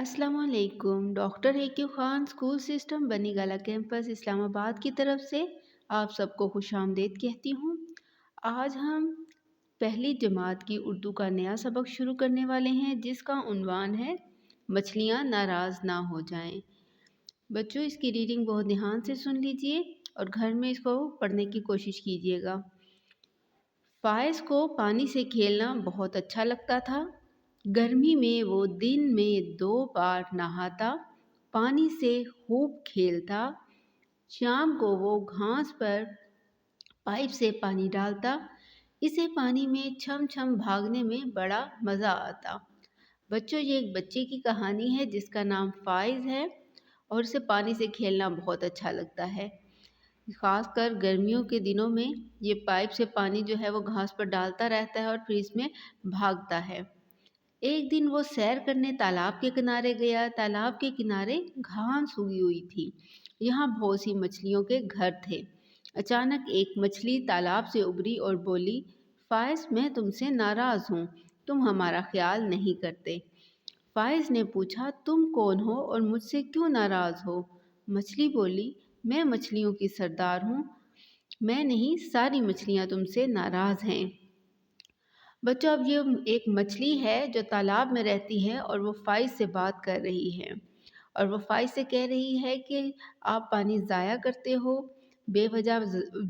अस्सलाम वालेकुम। Doctor AQ Khan school system Bani Gala campus Islamabad की तरफ से आप सबको खुशामदीद कहती हूँ। आज हम पहली जमात की उर्दू का नया सबक शुरू करने वाले हैं जिसका उन्वान है मछलियाँ नाराज़ ना हो जाएं। बच्चों, इसकी रीडिंग बहुत ध्यान से सुन लीजिए और घर में इसको पढ़ने की कोशिश कीजिएगा। फ़ाइज़ को पानी से खेलना बहुत अच्छा लगता था। गर्मी में वो दिन में 2 बार नहाता, पानी से खूब खेलता। शाम को वो घास पर पाइप से पानी डालता। इसे पानी में छम छम भागने में बड़ा मज़ा आता। बच्चों, ये एक बच्चे की कहानी है जिसका नाम फ़ाइज़ है और उसे पानी से खेलना बहुत अच्छा लगता है। खासकर गर्मियों के दिनों में ये पाइप से पानी जो है वो घास पर डालता रहता है और फिर इसमें भागता है। एक दिन वो सैर करने तालाब के किनारे गया। तालाब के किनारे घास उगी हुई थी। यहाँ बहुत सी मछलियों के घर थे। अचानक एक मछली तालाब से उभरी और बोली, फ़ाइज़, मैं तुमसे नाराज़ हूँ, तुम हमारा ख्याल नहीं करते। फ़ाइज़ ने पूछा, तुम कौन हो और मुझसे क्यों नाराज़ हो? मछली बोली, मैं मछलियों की सरदार हूँ, मैं नहीं, सारी मछलियाँ तुमसे नाराज़ हैं। बच्चों, अब ये एक मछली है जो तालाब में रहती है और वो फ़ाइज़ से बात कर रही है और वो फ़ाइज़ से कह रही है कि आप पानी ज़ाया करते हो, बेवजह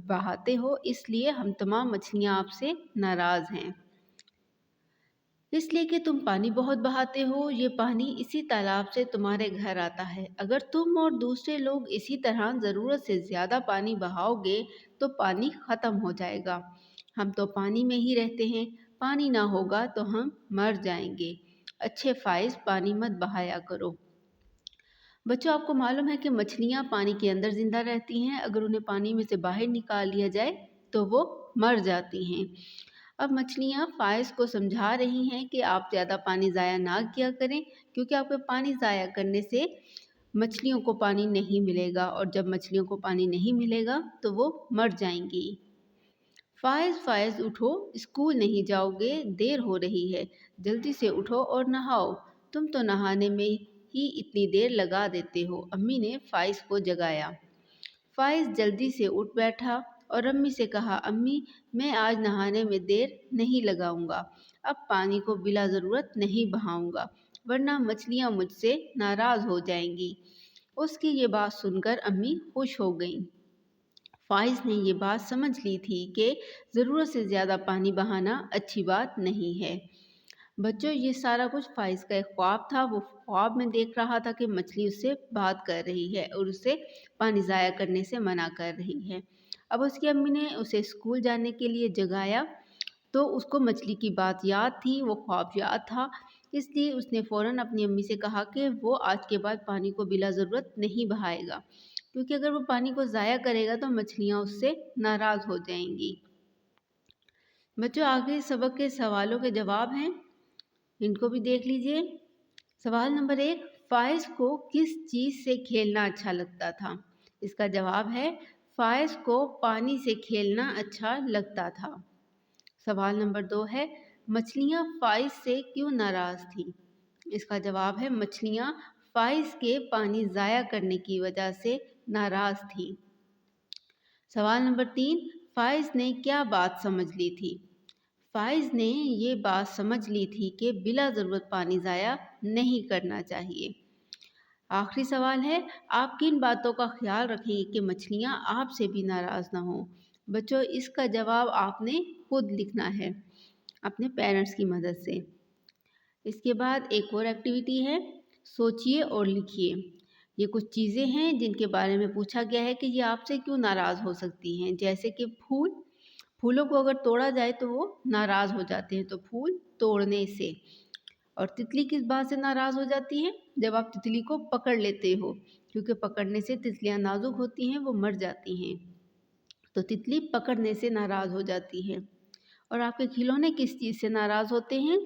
बहाते हो, इसलिए हम तमाम मछलियाँ आपसे नाराज़ हैं। इसलिए कि तुम पानी बहुत बहाते हो। ये पानी इसी तालाब से तुम्हारे घर आता है। अगर तुम और दूसरे लोग इसी तरह ज़रूरत से ज़्यादा पानी बहाओगे तो पानी ख़त्म हो जाएगा। हम तो पानी में ही रहते हैं, पानी ना होगा तो हम मर जाएंगे। अच्छे फ़ाइज़, पानी मत बहाया करो। बच्चों, आपको मालूम है कि मछलियाँ पानी के अंदर ज़िंदा रहती हैं। अगर उन्हें पानी में से बाहर निकाल लिया जाए तो वो मर जाती हैं। अब मछलियाँ फ़ाइज़ को समझा रही हैं कि आप ज़्यादा पानी ज़ाया ना किया करें, क्योंकि आपके पानी ज़ाया करने से मछलियों को पानी नहीं मिलेगा और जब मछलियों को पानी नहीं मिलेगा तो वो मर जाएंगी। फ़ाइज़, फ़ाइज़ उठो, स्कूल नहीं जाओगे, देर हो रही है। जल्दी से उठो और नहाओ। तुम तो नहाने में ही इतनी देर लगा देते हो। अम्मी ने फ़ाइज़ को जगाया। फ़ाइज़ जल्दी से उठ बैठा और अम्मी से कहा, अम्मी, मैं आज नहाने में देर नहीं लगाऊंगा। अब पानी को बिला ज़रूरत नहीं बहाऊंगा, वरना मछलियाँ मुझसे नाराज़ हो जाएंगी। उसकी ये बात सुनकर अम्मी खुश हो गईं। फ़ाइज़ ने ये बात समझ ली थी कि ज़रूरत से ज़्यादा पानी बहाना अच्छी बात नहीं है। बच्चों, ये सारा कुछ फ़ाइज़ का एक ख्वाब था। वो ख्वाब में देख रहा था कि मछली उससे बात कर रही है और उसे पानी ज़ाया करने से मना कर रही है। अब उसकी अम्मी ने उसे स्कूल जाने के लिए जगाया तो उसको मछली की बात याद थी, वो ख्वाब याद था। इसलिए उसने फ़ौरन अपनी अम्मी से कहा कि वो आज के बाद पानी को बिला ज़रूरत नहीं बहाएगा, क्योंकि अगर वो पानी को ज़ाया करेगा तो मछलियाँ उससे नाराज़ हो जाएंगी। बच्चों, आगे सबक के सवालों के जवाब हैं, इनको भी देख लीजिए। सवाल नंबर 1, फ़ाइज़ को किस चीज़ से खेलना अच्छा लगता था? इसका जवाब है, फ़ाइज़ को पानी से खेलना अच्छा लगता था। सवाल नंबर 2 है, मछलियाँ फ़ाइज़ से क्यों नाराज़ थीं? इसका जवाब है, मछलियाँ फ़ाइज़ के पानी ज़ाया करने की वजह से नाराज़ थीं। सवाल नंबर 3, फ़ाइज़ ने क्या बात समझ ली थी? फ़ाइज़ ने ये बात समझ ली थी कि बिला ज़रूरत पानी ज़ाया नहीं करना चाहिए। आखिरी सवाल है, आप किन बातों का ख्याल रखेंगे कि मछलियाँ आपसे भी नाराज़ ना हों? बच्चों, इसका जवाब आपने खुद लिखना है अपने पेरेंट्स की मदद से। इसके बाद एक और एक्टिविटी है, सोचिए और लिखिए। ये कुछ चीज़ें हैं जिनके बारे में पूछा गया है कि ये आपसे क्यों नाराज़ हो सकती हैं, जैसे कि फूलों को अगर तोड़ा जाए तो वो नाराज़ हो जाते हैं, तो फूल तोड़ने से। और तितली किस बात से नाराज़ हो जाती है? जब आप तितली को पकड़ लेते हो, क्योंकि पकड़ने से तितलियाँ नाजुक होती हैं, वो मर जाती हैं। तो तितली पकड़ने से नाराज़ हो जाती है। और आपके खिलौने किस चीज़ से नाराज़ होते हैं?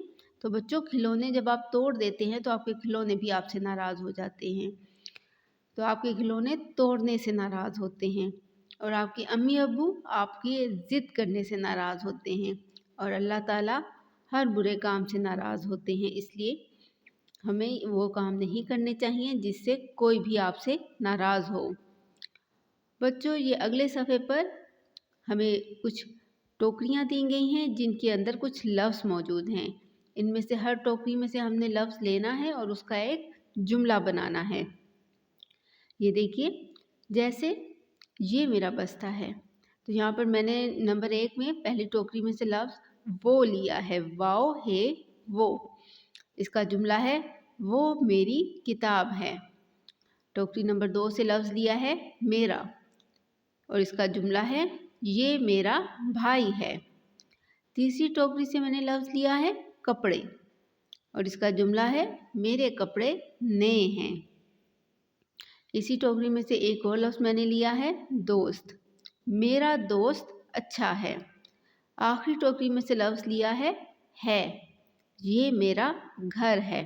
तो बच्चों, खिलौने जब आप तोड़ देते हैं तो आपके खिलौने भी आपसे नाराज़ हो जाते हैं। तो आपके खिलौने तोड़ने से नाराज़ होते हैं और आपके अम्मी अब्बू आपकी ज़िद करने से नाराज़ होते हैं और अल्लाह ताला हर बुरे काम से नाराज़ होते हैं। इसलिए हमें वो काम नहीं करने चाहिए जिससे कोई भी आपसे नाराज़ हो। बच्चों, ये अगले सफ़े पर हमें कुछ टोकरियाँ दी गई हैं जिनके अंदर कुछ लफ्ज़ मौजूद हैं। इनमें से हर टोकरी में से हमने लफ्ज़ लेना है और उसका एक जुमला बनाना है। ये देखिए, जैसे ये मेरा बस्ता है, तो यहाँ पर मैंने नंबर 1 में पहली टोकरी में से लफ्ज़ वो लिया है, वाओ है वो। इसका जुमला है वो मेरी किताब है। टोकरी नंबर 2 से लफ्ज़ लिया है मेरा, और इसका जुमला है ये मेरा भाई है। तीसरी टोकरी से मैंने लफ्ज़ लिया है कपड़े, और इसका जुमला है मेरे कपड़े नए हैं। इसी टोकरी में से एक और लफ्ज़ मैंने लिया है दोस्त, मेरा दोस्त अच्छा है। आखिरी टोकरी में से लफ्ज़ लिया है ये मेरा घर है।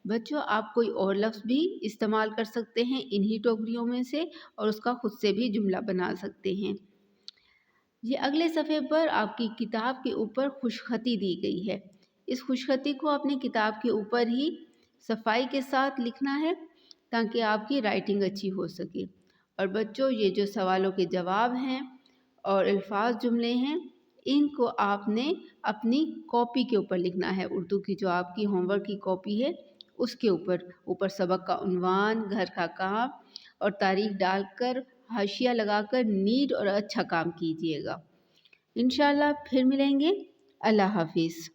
बच्चों, आप कोई और लफ्ज़ भी इस्तेमाल कर सकते हैं इन्हीं टोकरियों में से, और उसका खुद से भी जुमला बना सकते हैं। ये अगले सफ़े पर आपकी किताब के ऊपर खुशखती दी गई है। इस खुशखती को अपनी किताब के ऊपर ही सफाई के साथ लिखना है ताकि आपकी राइटिंग अच्छी हो सके। और बच्चों, ये जो सवालों के जवाब हैं और अल्फाज जुमले हैं, इनको आपने अपनी कॉपी के ऊपर लिखना है। उर्दू की जो आपकी होमवर्क की कॉपी है उसके ऊपर सबक का उन्वान, घर का काम और तारीख डालकर, हाशिया लगाकर नीट और अच्छा काम कीजिएगा। इंशाल्लाह फिर मिलेंगे। अल्लाह हाफिज़।